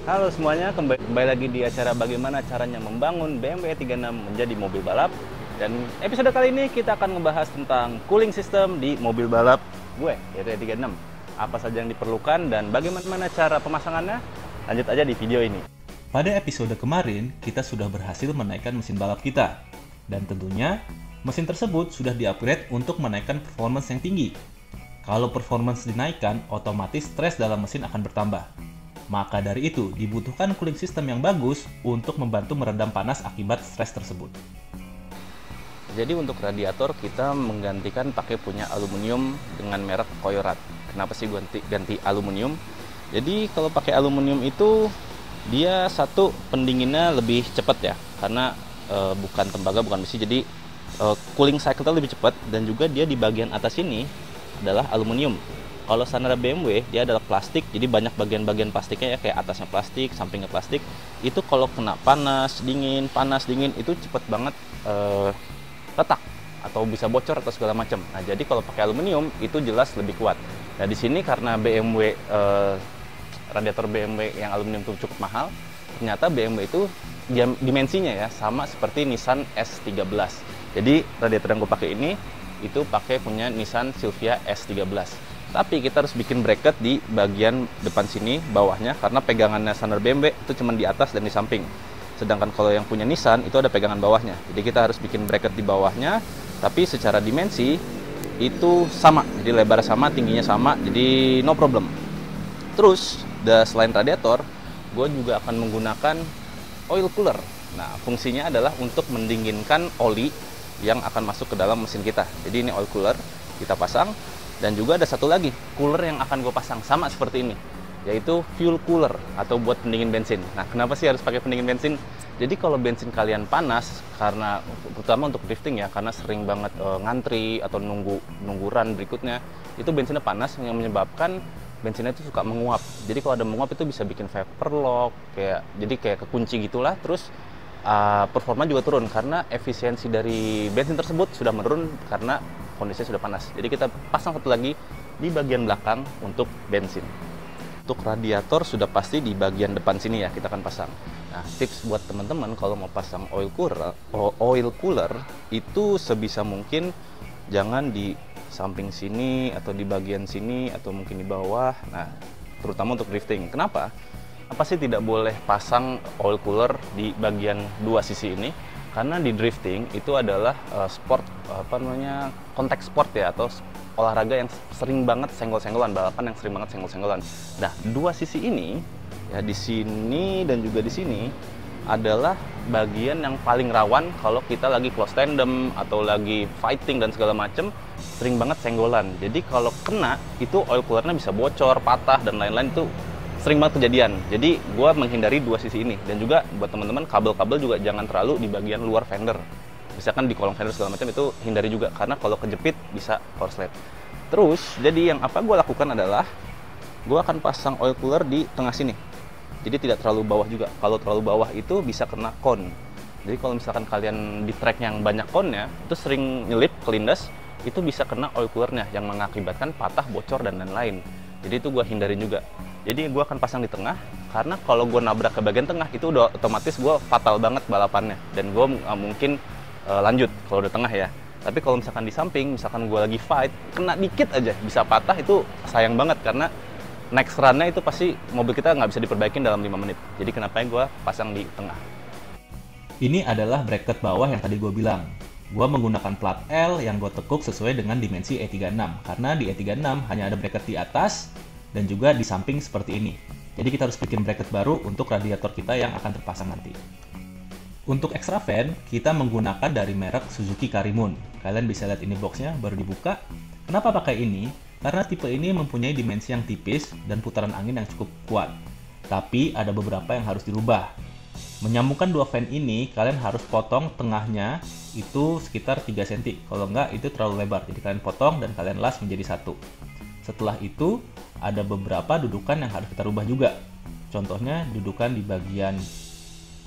Halo semuanya, kembali lagi di acara bagaimana caranya membangun BMW E36 menjadi mobil balap. Dan episode kali ini kita akan membahas tentang cooling system di mobil balap gue, yaitu E36. Apa saja yang diperlukan dan bagaimana cara pemasangannya? Lanjut aja di video ini. Pada episode kemarin, kita sudah berhasil menaikkan mesin balap kita. Dan tentunya, mesin tersebut sudah di-upgrade untuk menaikkan performance yang tinggi. Kalau performance dinaikkan, otomatis stres dalam mesin akan bertambah. Maka dari itu, dibutuhkan cooling system yang bagus untuk membantu meredam panas akibat stres tersebut. Jadi untuk radiator kita menggantikan pakai punya aluminium dengan merek Koyorat. Kenapa sih ganti aluminium? Jadi kalau pakai aluminium itu dia satu pendinginnya lebih cepat ya, karena bukan tembaga, bukan besi, jadi cooling cycle-nya lebih cepat, dan juga dia di bagian atas ini adalah aluminium. Kalau standar BMW dia adalah plastik, jadi banyak bagian-bagian plastiknya ya, kayak atasnya plastik, sampingnya plastik. Itu kalau kena panas dingin itu cepet banget retak atau bisa bocor atau segala macam. Nah jadi kalau pakai aluminium itu jelas lebih kuat. Nah di sini karena BMW radiator BMW yang aluminium itu cukup mahal, ternyata BMW itu dimensinya ya sama seperti Nissan S13. Jadi radiator yang gue pakai ini itu pakai punya Nissan Silvia S13. Tapi kita harus bikin bracket di bagian depan sini, bawahnya, karena pegangannya standar BMW itu cuma di atas dan di samping. Sedangkan kalau yang punya Nissan itu ada pegangan bawahnya. Jadi kita harus bikin bracket di bawahnya, tapi secara dimensi itu sama. Jadi lebar sama, tingginya sama, jadi no problem. Terus, selain radiator, gue juga akan menggunakan oil cooler. Nah, fungsinya adalah untuk mendinginkan oli yang akan masuk ke dalam mesin kita. Jadi ini oil cooler, kita pasang. Dan juga ada satu lagi cooler yang akan gue pasang sama seperti ini, yaitu fuel cooler atau buat pendingin bensin. Nah, kenapa sih harus pakai pendingin bensin? Jadi kalau bensin kalian panas, karena terutama untuk drifting ya, karena sering banget ngantri atau nunggu run berikutnya, itu bensinnya panas yang menyebabkan bensinnya itu suka menguap. Jadi kalau ada menguap itu bisa bikin vapor lock, jadi kayak kekunci gitulah. Terus performa juga turun karena efisiensi dari bensin tersebut sudah menurun karena kondisinya sudah panas. Jadi kita pasang satu lagi di bagian belakang untuk bensin. Untuk radiator sudah pasti di bagian depan sini ya kita akan pasang. Nah, tips buat teman-teman kalau mau pasang oil cooler itu sebisa mungkin jangan di samping sini atau di bagian sini atau mungkin di bawah. Nah, terutama untuk drifting. Kenapa? Apa sih tidak boleh pasang oil cooler di bagian dua sisi ini? Karena di drifting itu adalah konteks sport ya, atau olahraga yang sering banget senggol-senggolan, balapan yang sering banget senggol-senggolan. Nah, dua sisi ini ya, di sini dan juga di sini adalah bagian yang paling rawan kalau kita lagi close tandem atau lagi fighting dan segala macem, sering banget senggolan. Jadi kalau kena itu oil coolernya bisa bocor, patah dan lain-lain, itu sering banget kejadian. Jadi gue menghindari dua sisi ini. Dan juga buat teman-teman, kabel-kabel juga jangan terlalu di bagian luar fender. Misalkan di kolong fender segala macam, itu hindari juga, karena kalau kejepit bisa korslet. Terus jadi yang apa gue lakukan adalah gue akan pasang oil cooler di tengah sini. Jadi tidak terlalu bawah juga. Kalau terlalu bawah itu bisa kena kon. Jadi kalau misalkan kalian di track yang banyak konnya, itu sering nyelip, kelindas, itu bisa kena oil coolernya yang mengakibatkan patah, bocor dan lain-lain. Jadi itu gue hindarin juga. Jadi gue akan pasang di tengah, karena kalau gue nabrak ke bagian tengah itu udah otomatis gue fatal banget balapannya, dan gue mungkin lanjut kalau udah tengah ya. Tapi kalau misalkan di samping, misalkan gue lagi fight, kena dikit aja bisa patah, itu sayang banget, karena next run-nya itu pasti mobil kita nggak bisa diperbaikin dalam 5 menit. Jadi kenapa gue pasang di tengah. Ini adalah bracket bawah yang tadi gue bilang. Gue menggunakan plat L yang gue tekuk sesuai dengan dimensi E36, karena di E36 hanya ada bracket di atas dan juga di samping seperti ini. Jadi kita harus bikin bracket baru untuk radiator kita yang akan terpasang nanti. Untuk extra fan, kita menggunakan dari merek Suzuki Karimun. Kalian bisa lihat ini boxnya baru dibuka. Kenapa pakai ini? Karena tipe ini mempunyai dimensi yang tipis dan putaran angin yang cukup kuat. Tapi ada beberapa yang harus dirubah. Menyambungkan dua fan ini, kalian harus potong tengahnya itu sekitar 3 cm. Kalau enggak, itu terlalu lebar. Jadi kalian potong dan kalian las menjadi satu. Setelah itu, ada beberapa dudukan yang harus kita rubah juga. Contohnya, dudukan di bagian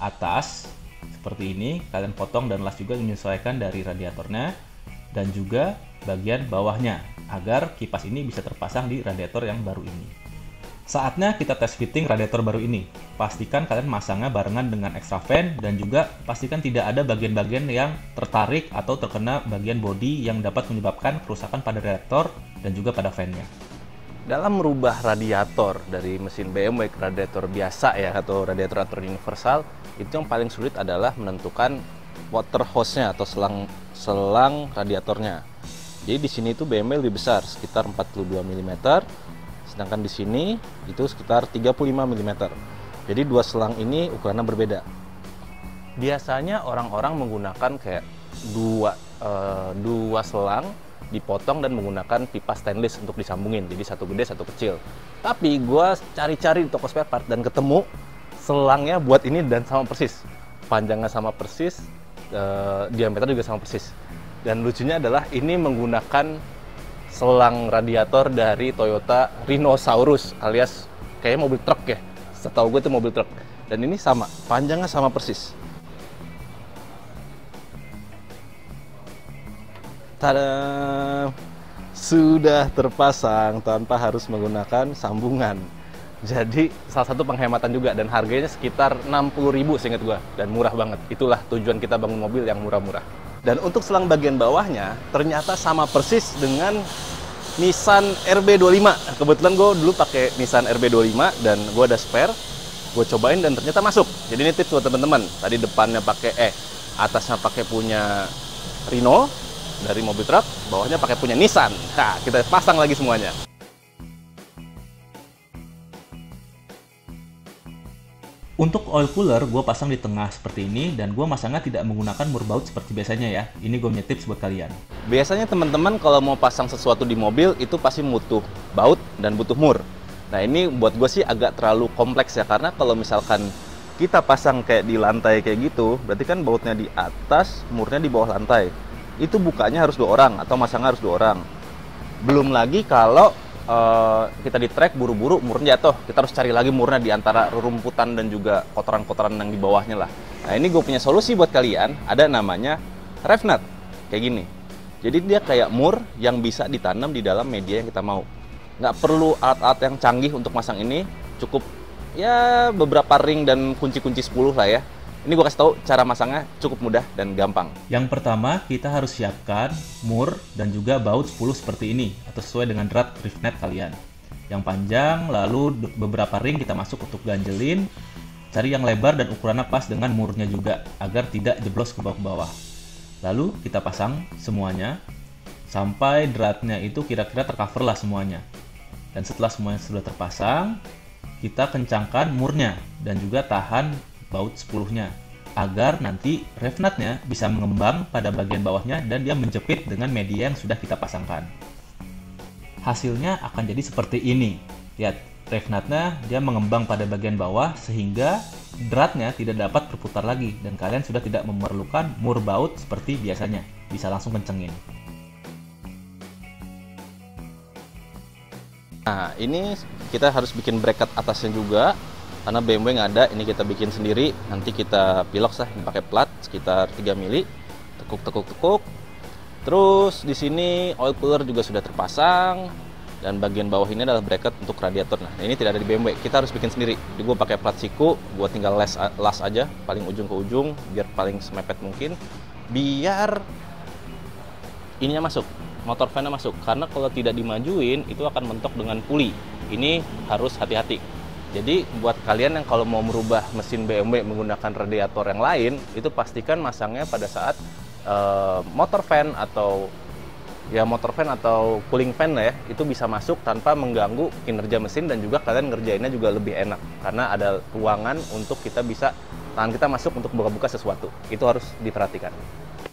atas, seperti ini. Kalian potong dan las juga menyesuaikan dari radiatornya. Dan juga bagian bawahnya, agar kipas ini bisa terpasang di radiator yang baru ini. Saatnya kita tes fitting radiator baru ini. Pastikan kalian masangnya barengan dengan extra fan dan juga pastikan tidak ada bagian-bagian yang tertarik atau terkena bagian bodi yang dapat menyebabkan kerusakan pada radiator dan juga pada fan-nya. Dalam merubah radiator dari mesin BMW ke radiator biasa ya atau radiator universal, itu yang paling sulit adalah menentukan water hose-nya atau selang radiatornya. Jadi di sini itu BMW lebih besar, sekitar 42 mm. Sedangkan di sini itu sekitar 35 mm. Jadi dua selang ini ukurannya berbeda. Biasanya orang-orang menggunakan kayak dua selang dipotong dan menggunakan pipa stainless untuk disambungin. Jadi satu gede, satu kecil. Tapi gue cari-cari di toko spare part dan ketemu selangnya buat ini dan sama persis. Panjangnya sama persis, diameter juga sama persis. Dan lucunya adalah ini menggunakan selang radiator dari Toyota Rhinosaurus alias kayaknya mobil truk ya. Setahu gue itu mobil truk. Dan ini sama, panjangnya sama persis. Tada! Sudah terpasang tanpa harus menggunakan sambungan. Jadi salah satu penghematan juga dan harganya sekitar 60.000 seingat gue dan murah banget. Itulah tujuan kita bangun mobil yang murah-murah. Dan untuk selang bagian bawahnya ternyata sama persis dengan Nissan RB25. Kebetulan gue dulu pakai Nissan RB25 dan gue ada spare. Gue cobain dan ternyata masuk. Jadi ini tips buat teman-teman. Tadi depannya pakai atasnya pakai punya Rhino dari mobil truk, bawahnya pakai punya Nissan. Nah, kita pasang lagi semuanya. Untuk oil cooler, gue pasang di tengah seperti ini dan gue masangnya tidak menggunakan mur baut seperti biasanya ya. Ini gue punya tips buat kalian. Biasanya teman-teman kalau mau pasang sesuatu di mobil itu pasti butuh baut dan butuh mur. Nah ini buat gue sih agak terlalu kompleks ya, karena kalau misalkan kita pasang kayak di lantai kayak gitu, berarti kan bautnya di atas, murnya di bawah lantai. Itu bukanya harus 2 orang atau masangnya harus 2 orang. Belum lagi kalau kita di trek buru-buru murnya jatuh, kita harus cari lagi murnya di antara rumputan dan juga kotoran-kotoran yang di bawahnya lah. Nah ini gue punya solusi buat kalian, ada namanya RevNut kayak gini. Jadi dia kayak mur yang bisa ditanam di dalam media yang kita mau. Nggak perlu alat-alat yang canggih untuk masang ini, cukup ya beberapa ring dan kunci-kunci 10 lah ya. Ini gue kasih tahu cara masangnya cukup mudah dan gampang. Yang pertama, kita harus siapkan mur dan juga baut 10 seperti ini, atau sesuai dengan drat RevNut kalian. Yang panjang, lalu beberapa ring kita masuk untuk ganjelin. Cari yang lebar dan ukurannya pas dengan murnya juga, agar tidak jeblos ke bawah-bawah. Lalu kita pasang semuanya, sampai dratnya itu kira-kira tercover lah semuanya. Dan setelah semuanya sudah terpasang, kita kencangkan murnya dan juga tahan baut 10-nya agar nanti RevNut-nya bisa mengembang pada bagian bawahnya dan dia menjepit dengan media yang sudah kita pasangkan. Hasilnya akan jadi seperti ini. Lihat, RevNut-nya dia mengembang pada bagian bawah sehingga dratnya tidak dapat berputar lagi dan kalian sudah tidak memerlukan mur baut seperti biasanya. Bisa langsung kencengin. Nah ini kita harus bikin bracket atasnya juga. Karena BMW nggak ada, ini kita bikin sendiri. Nanti kita pilok sah, pakai plat sekitar 3 mili. Tekuk. Terus di sini oil cooler juga sudah terpasang. Dan bagian bawah ini adalah bracket untuk radiator. Nah ini tidak ada di BMW, kita harus bikin sendiri. Jadi gue pakai plat siku, gue tinggal las aja, paling ujung ke ujung, biar paling semepet mungkin. Biar ininya masuk, motor fan-nya masuk. Karena kalau tidak dimajuin, itu akan mentok dengan puli. Ini harus hati-hati. Jadi buat kalian yang kalau mau merubah mesin BMW menggunakan radiator yang lain, itu pastikan masangnya pada saat motor fan atau cooling fan lah ya, itu bisa masuk tanpa mengganggu kinerja mesin dan juga kalian ngerjainnya juga lebih enak karena ada ruangan untuk kita bisa tangan kita masuk untuk buka-buka sesuatu. Itu harus diperhatikan.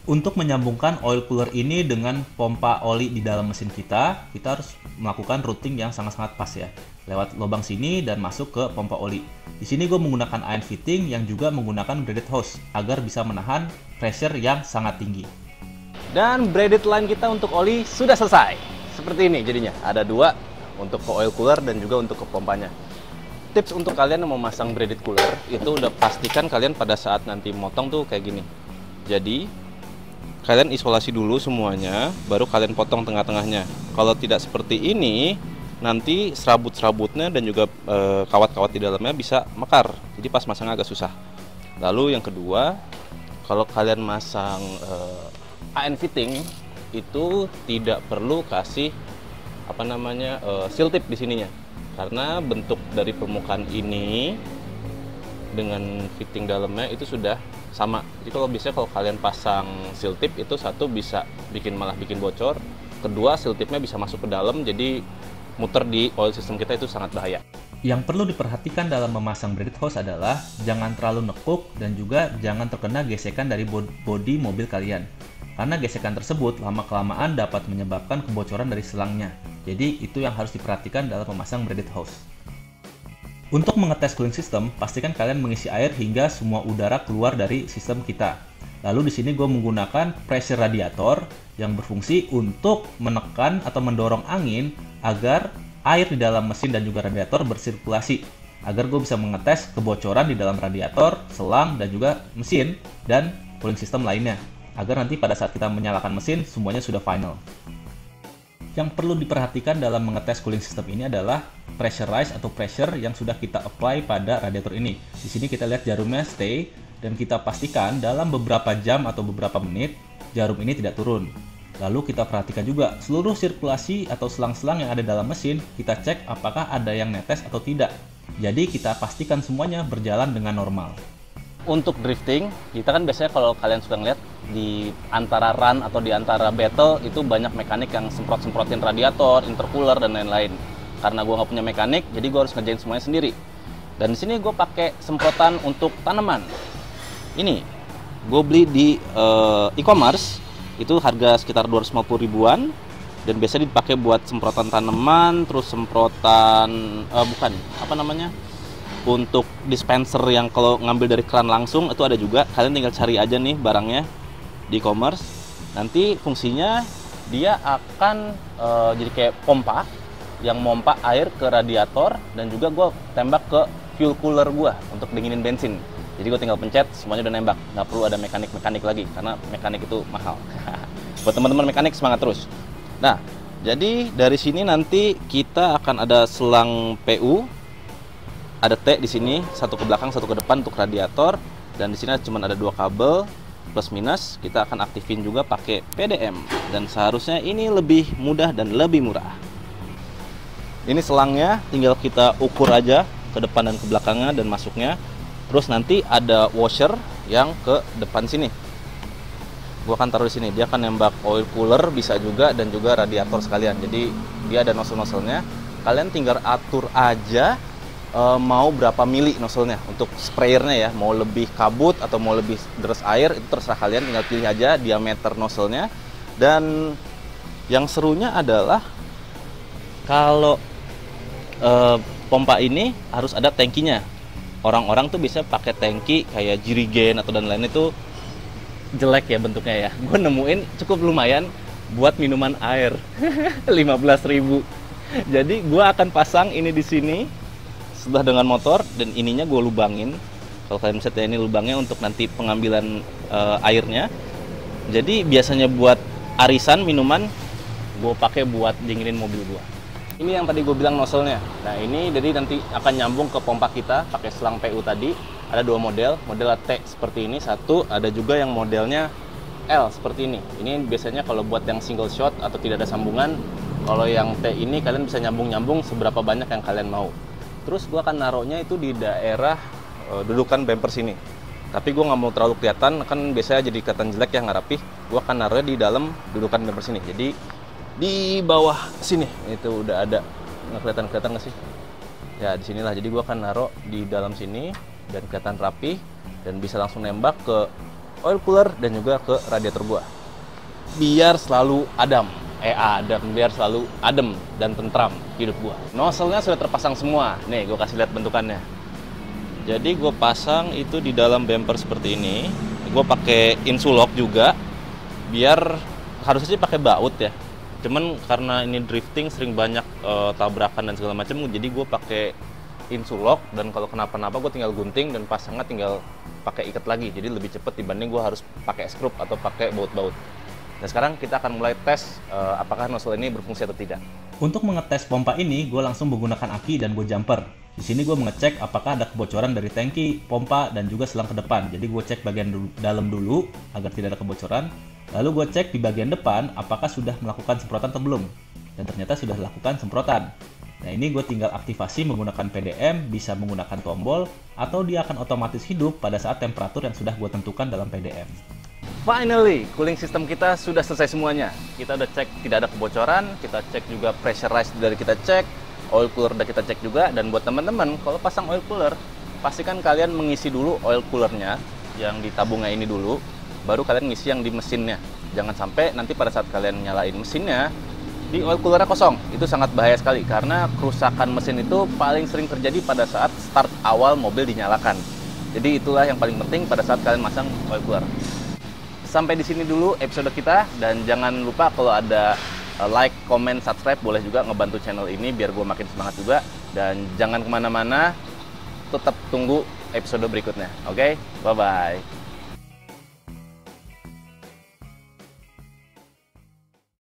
Untuk menyambungkan oil cooler ini dengan pompa oli di dalam mesin kita harus melakukan routing yang sangat-sangat pas ya. Lewat lubang sini dan masuk ke pompa oli. Di sini gue menggunakan iron fitting yang juga menggunakan braided hose agar bisa menahan pressure yang sangat tinggi. Dan braided line kita untuk oli sudah selesai. Seperti ini jadinya. Ada 2 untuk ke oil cooler dan juga untuk ke pompanya. Tips untuk kalian yang mau masang braided cooler itu udah pastikan kalian pada saat nanti motong tuh kayak gini. Jadi kalian isolasi dulu semuanya, baru kalian potong tengah-tengahnya. Kalau tidak seperti ini, nanti serabut-serabutnya dan juga kawat-kawat di dalamnya bisa mekar. Jadi pas masang agak susah. Lalu yang kedua, kalau kalian masang AN fitting itu tidak perlu kasih seal tip di sininya. Karena bentuk dari permukaan ini dengan fitting dalamnya itu sudah sama. Jadi kalau kalian pasang seal tip itu satu bisa malah bikin bocor, kedua seal tipnya bisa masuk ke dalam, jadi muter di oil system kita itu sangat bahaya. Yang perlu diperhatikan dalam memasang braided hose adalah jangan terlalu nekuk dan juga jangan terkena gesekan dari bodi mobil kalian. Karena gesekan tersebut lama-kelamaan dapat menyebabkan kebocoran dari selangnya. Jadi itu yang harus diperhatikan dalam memasang braided hose. Untuk mengetes cooling system, pastikan kalian mengisi air hingga semua udara keluar dari sistem kita. Lalu di sini gue menggunakan pressure radiator yang berfungsi untuk menekan atau mendorong angin agar air di dalam mesin dan juga radiator bersirkulasi. Agar gue bisa mengetes kebocoran di dalam radiator, selang, dan juga mesin dan cooling system lainnya. Agar nanti pada saat kita menyalakan mesin, semuanya sudah final. Yang perlu diperhatikan dalam mengetes cooling system ini adalah pressure rise atau pressure yang sudah kita apply pada radiator ini. Di sini kita lihat jarumnya stay dan kita pastikan dalam beberapa jam atau beberapa menit jarum ini tidak turun. Lalu kita perhatikan juga seluruh sirkulasi atau selang-selang yang ada dalam mesin, kita cek apakah ada yang netes atau tidak. Jadi kita pastikan semuanya berjalan dengan normal. Untuk drifting, kita kan biasanya kalau kalian sudah ngeliat di antara run atau di antara battle itu banyak mekanik yang semprot-semprotin radiator, intercooler dan lain-lain. Karena gue nggak punya mekanik, jadi gue harus ngerjain semuanya sendiri. Dan di sini gue pakai semprotan untuk tanaman. Ini gue beli di e-commerce, itu harga sekitar 250 ribuan dan biasa dipakai buat semprotan tanaman, terus semprotan untuk dispenser yang kalau ngambil dari keran langsung itu ada juga. Kalian tinggal cari aja nih barangnya di e-commerce. Nanti fungsinya dia akan jadi kayak pompa yang mompa air ke radiator dan juga gue tembak ke fuel cooler gue untuk dinginin bensin. Jadi gue tinggal pencet, semuanya udah nembak. Nggak perlu ada mekanik lagi karena mekanik itu mahal. Buat teman-teman mekanik semangat terus. Nah, jadi dari sini nanti kita akan ada selang PU. Ada T di sini, satu ke belakang, satu ke depan untuk radiator, dan di sini cuma ada 2 kabel plus minus. Kita akan aktifin juga pakai PDM, dan seharusnya ini lebih mudah dan lebih murah. Ini selangnya, tinggal kita ukur aja ke depan dan ke belakangnya dan masuknya. Terus nanti ada washer yang ke depan sini. Gua akan taruh di sini. Dia akan nembak oil cooler bisa juga dan juga radiator sekalian. Jadi dia ada nozzle-nozzlenya. Kalian tinggal atur aja. Mau berapa mili nozzle-nya untuk sprayernya ya, mau lebih kabut atau mau lebih deras air, itu terserah kalian, tinggal pilih aja diameter nozzle-nya. Dan yang serunya adalah kalau pompa ini harus ada tangkinya. Orang-orang tuh bisa pakai tangki kayak jirigen atau dan lain itu jelek ya bentuknya ya. Gue nemuin cukup lumayan buat minuman air. 15.000. Jadi gue akan pasang ini di sini sebelah dengan motor dan ininya gue lubangin. Kalau kalian bisa lihat ini lubangnya untuk nanti pengambilan airnya. Jadi biasanya buat arisan minuman gue pakai buat dinginin mobil gue. Ini yang tadi gue bilang nozzle-nya. Nah ini jadi nanti akan nyambung ke pompa kita pakai selang PU tadi. Ada 2 model T seperti ini, satu ada juga yang modelnya L seperti ini. Ini biasanya kalau buat yang single shot atau tidak ada sambungan. Kalau yang T ini kalian bisa nyambung-nyambung seberapa banyak yang kalian mau. Terus gue akan naruhnya itu di daerah dudukan bumper sini. Tapi gue nggak mau terlalu kelihatan, kan biasanya jadi kelihatan jelek ya, nggak rapih. Gue akan naruhnya di dalam dudukan bumper sini. Jadi di bawah sini itu udah ada, nggak kelihatan nggak sih? Ya di sinilah. Jadi gue akan naruh di dalam sini dan kelihatan rapi dan bisa langsung nembak ke oil cooler dan juga ke radiator gue. Biar selalu biar selalu adem dan tentram hidup gua. Nozzle-nya sudah terpasang semua. Nih, gua kasih lihat bentukannya. Jadi gua pasang itu di dalam bumper seperti ini. Gua pakai insulok juga. Biar harusnya sih pakai baut ya. Cuman karena ini drifting sering banyak tabrakan dan segala macam, jadi gua pakai insulok dan kalau kenapa-napa gua tinggal gunting dan pasangnya tinggal pakai ikat lagi. Jadi lebih cepat dibanding gua harus pakai skrup atau pakai baut-baut. Dan sekarang kita akan mulai tes apakah nozzle ini berfungsi atau tidak. Untuk mengetes pompa ini, gue langsung menggunakan aki dan gue jumper. Di sini gue mengecek apakah ada kebocoran dari tangki, pompa, dan juga selang ke depan. Jadi gue cek bagian dalam dulu agar tidak ada kebocoran. Lalu gue cek di bagian depan apakah sudah melakukan semprotan atau belum. Dan ternyata sudah dilakukan semprotan. Nah ini gue tinggal aktivasi menggunakan PDM, bisa menggunakan tombol, atau dia akan otomatis hidup pada saat temperatur yang sudah gue tentukan dalam PDM. Finally, cooling system kita sudah selesai semuanya. Kita udah cek tidak ada kebocoran, kita cek juga pressurized dari kita cek, oil cooler udah kita cek juga. Dan buat teman-teman, kalau pasang oil cooler, pastikan kalian mengisi dulu oil coolernya yang di tabungnya ini dulu, baru kalian ngisi yang di mesinnya. Jangan sampai nanti pada saat kalian nyalain mesinnya, di oil coolernya kosong. Itu sangat bahaya sekali, karena kerusakan mesin itu paling sering terjadi pada saat start awal mobil dinyalakan. Jadi itulah yang paling penting pada saat kalian masang oil cooler. Sampai di sini dulu episode kita, dan jangan lupa kalau ada like, comment, subscribe, boleh juga ngebantu channel ini biar gue makin semangat juga. Dan jangan kemana-mana, tetap tunggu episode berikutnya. Oke, bye-bye.